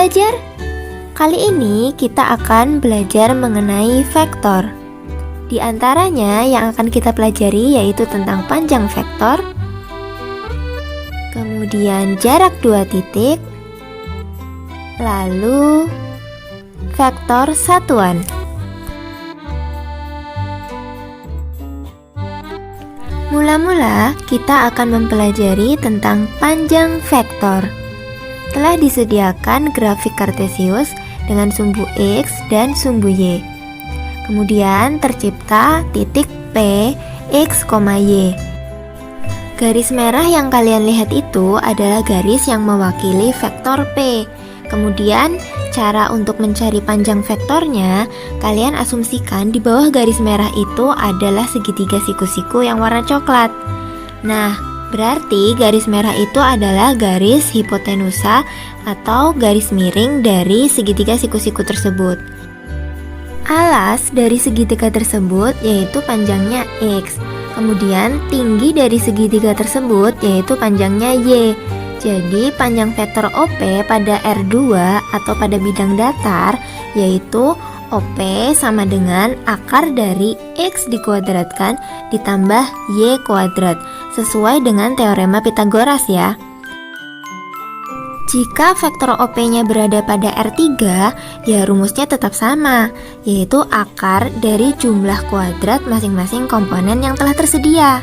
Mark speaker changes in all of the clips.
Speaker 1: belajar? Kali ini kita akan belajar mengenai vektor. Di antaranya yang akan kita pelajari yaitu tentang panjang vektor, kemudian jarak dua titik, lalu vektor satuan. Mula-mula kita akan mempelajari tentang panjang vektor. Telah disediakan grafik kartesius dengan sumbu X dan sumbu Y. Kemudian tercipta titik P, X, Y. Garis merah yang kalian lihat itu adalah garis yang mewakili vektor P. Kemudian cara untuk mencari panjang vektornya, kalian asumsikan di bawah garis merah itu adalah segitiga siku-siku yang warna coklat. Nah, berarti garis merah itu adalah garis hipotenusa atau garis miring dari segitiga siku-siku tersebut. Alas dari segitiga tersebut yaitu panjangnya X. Kemudian tinggi dari segitiga tersebut yaitu panjangnya Y. Jadi panjang vektor OP pada R2 atau pada bidang datar yaitu OP sama dengan akar dari X dikuadratkan ditambah Y kuadrat sesuai dengan teorema Pythagoras ya. Jika vektor OP-nya berada pada R3, ya rumusnya tetap sama, yaitu akar dari jumlah kuadrat masing-masing komponen yang telah tersedia.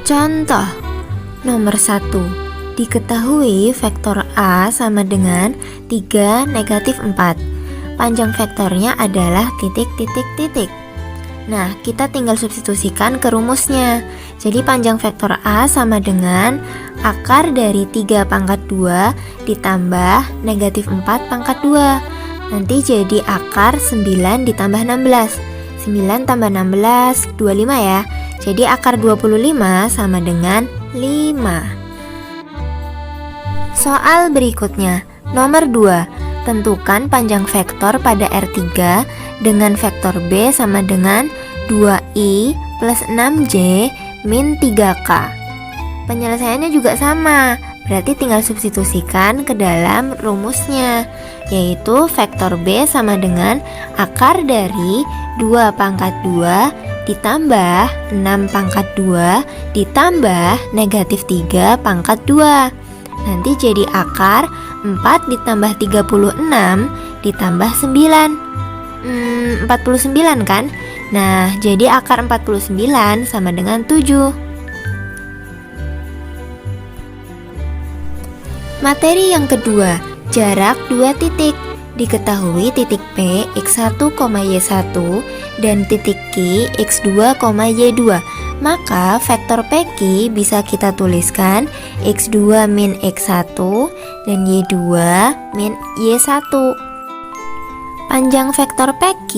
Speaker 1: Contoh nomor 1. Diketahui vektor A sama dengan 3, negatif 4. Panjang vektornya adalah titik, titik, titik. Nah, kita tinggal substitusikan ke rumusnya. Jadi panjang vektor A sama dengan akar dari 3 pangkat 2 ditambah negatif 4 pangkat 2. Nanti jadi akar 9 ditambah 16. 9 tambah 16, 25 ya. Jadi akar 25 sama dengan 5. Soal berikutnya, nomor 2. Tentukan panjang vektor pada R3 dengan vektor B sama dengan 2i plus 6j min 3k. Penyelesaiannya juga sama, berarti tinggal substitusikan ke dalam rumusnya, yaitu vektor B sama dengan akar dari 2 pangkat 2 ditambah 6 pangkat 2 ditambah negatif 3 pangkat 2. Nanti jadi akar 4 ditambah 36 ditambah 9 49 kan? Nah, jadi akar 49 sama dengan 7. Materi yang kedua, jarak dua titik. Diketahui titik P, X1, Y1 dan titik Q, X2, Y2. Maka vektor PQ bisa kita tuliskan X2 min X1 dan Y2 min Y1. Panjang vektor PQ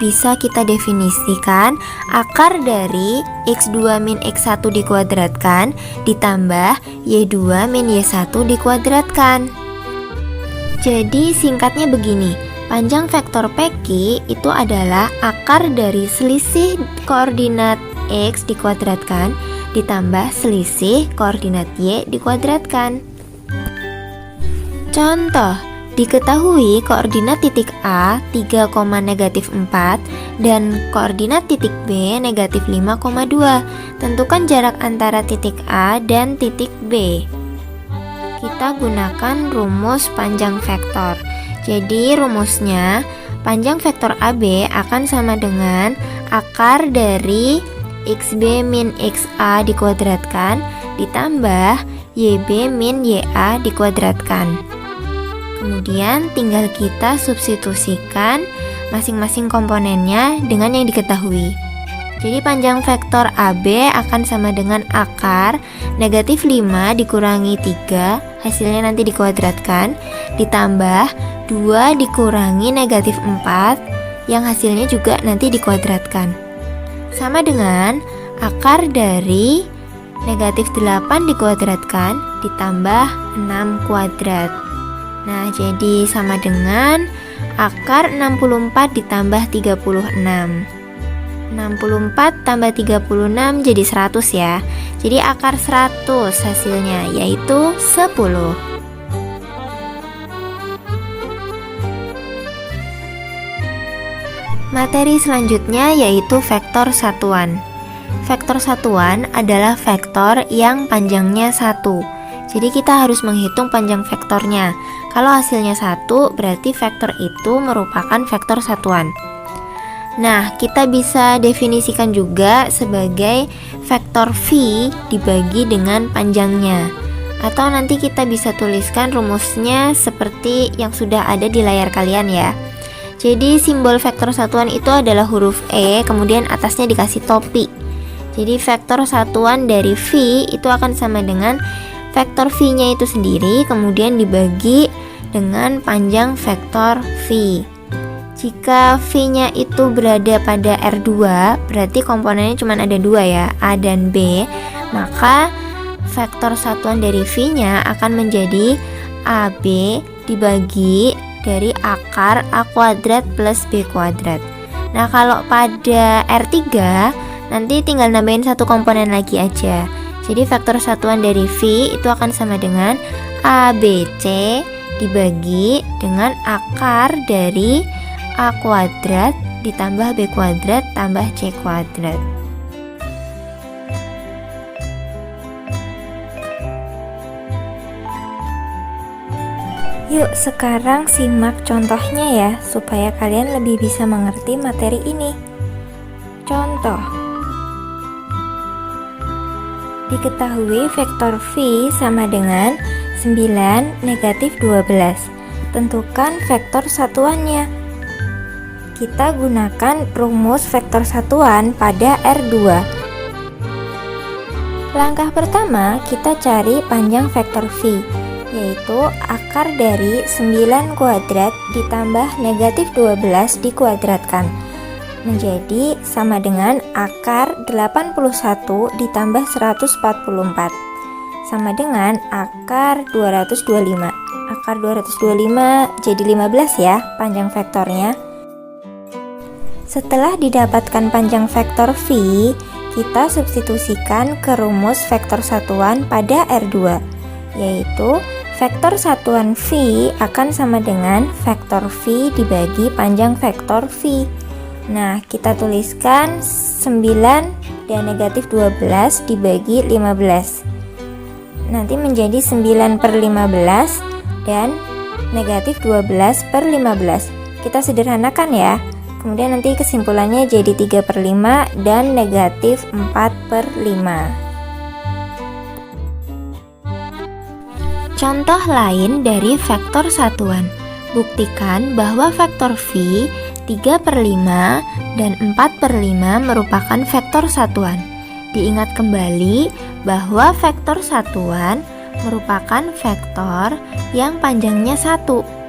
Speaker 1: bisa kita definisikan akar dari X2 min X1 dikuadratkan ditambah Y2 min Y1 dikuadratkan. Jadi singkatnya begini, panjang vektor PQ itu adalah akar dari selisih koordinat X dikuadratkan ditambah selisih koordinat Y dikuadratkan. Contoh, diketahui koordinat titik A 3, negatif 4 dan koordinat titik B negatif 5,2. Tentukan jarak antara titik A dan titik B. Kita gunakan rumus panjang vektor. Jadi rumusnya panjang vektor AB akan sama dengan akar dari XB min XA dikuadratkan ditambah YB min YA dikuadratkan. Kemudian tinggal kita substitusikan masing-masing komponennya dengan yang diketahui. Jadi panjang vektor AB akan sama dengan akar negatif 5 dikurangi 3, hasilnya nanti dikuadratkan, ditambah 2 dikurangi negatif 4, yang hasilnya juga nanti dikuadratkan. Sama dengan akar dari negatif 8 dikuadratkan ditambah 6 kuadrat. Nah, jadi sama dengan akar 64 ditambah 36. 64 tambah 36 jadi 100 ya. Jadi akar 100 hasilnya, yaitu 10. Materi selanjutnya yaitu vektor satuan. Vektor satuan adalah vektor yang panjangnya 1. Jadi kita harus menghitung panjang vektornya. Kalau hasilnya 1, berarti vektor itu merupakan vektor satuan. Nah, kita bisa definisikan juga sebagai vektor V dibagi dengan panjangnya. Atau nanti kita bisa tuliskan rumusnya seperti yang sudah ada di layar kalian ya. Jadi simbol vektor satuan itu adalah huruf E, kemudian atasnya dikasih topi. Jadi vektor satuan dari V itu akan sama dengan vektor V-nya itu sendiri, kemudian dibagi dengan panjang vektor V. Jika V-nya itu berada pada R2, berarti komponennya cuma ada 2 ya, A dan B. Maka vektor satuan dari V-nya akan menjadi AB dibagi dari akar A kuadrat plus B kuadrat. Nah, kalau pada R3 nanti tinggal nambahin satu komponen lagi aja. Jadi vektor satuan dari V itu akan sama dengan ABC dibagi dengan akar dari A kuadrat ditambah B kuadrat tambah C kuadrat. Yuk sekarang simak contohnya ya, supaya kalian lebih bisa mengerti materi ini. Contoh: diketahui vektor V sama dengan 9 negatif 12. Tentukan vektor satuannya. Kita gunakan rumus vektor satuan pada R2. Langkah pertama, kita cari panjang vektor V, yaitu akar dari 9 kuadrat ditambah negatif 12 dikuadratkan, menjadi sama dengan akar 81 ditambah 144, sama dengan akar 225. Akar 225 jadi 15 ya panjang vektornya. Setelah didapatkan panjang vektor V, kita substitusikan ke rumus vektor satuan pada R2, yaitu vektor satuan V akan sama dengan vektor V dibagi panjang vektor V. Nah, kita tuliskan 9 dan negatif 12 dibagi 15. Nanti menjadi 9 per 15 dan negatif 12 per 15. Kita sederhanakan ya. Kemudian nanti kesimpulannya jadi 3 per 5 dan negatif 4 per 5. Contoh lain dari vektor satuan. Buktikan bahwa vektor V 3 per 5 dan 4 per 5 merupakan vektor satuan. Diingat kembali bahwa vektor satuan merupakan vektor yang panjangnya 1.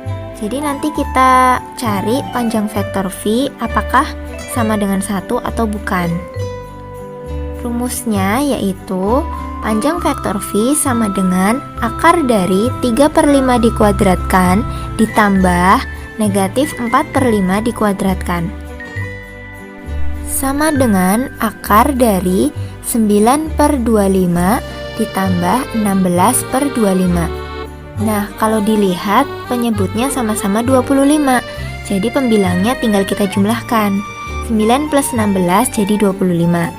Speaker 1: Jadi nanti kita cari panjang vektor V apakah sama dengan 1 atau bukan. Rumusnya yaitu panjang vektor V sama dengan akar dari 3 per 5 dikuadratkan ditambah negatif 4 per 5 dikuadratkan, sama dengan akar dari 9 per 25 ditambah 16 per 25. Nah, kalau dilihat penyebutnya sama-sama 25, jadi pembilangnya tinggal kita jumlahkan. 9 plus 16 jadi 25,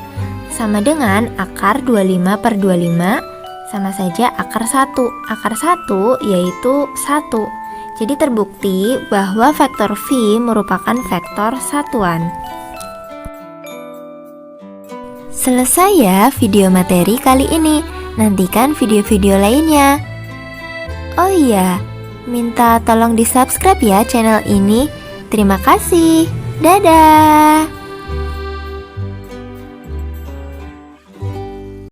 Speaker 1: sama dengan akar 25 per 25, sama saja akar 1. Akar 1 yaitu 1. Jadi terbukti bahwa vektor V merupakan vektor satuan. Selesai ya video materi kali ini. Nantikan video-video lainnya. Oh iya, minta tolong di subscribe ya channel ini. Terima kasih. Dadah.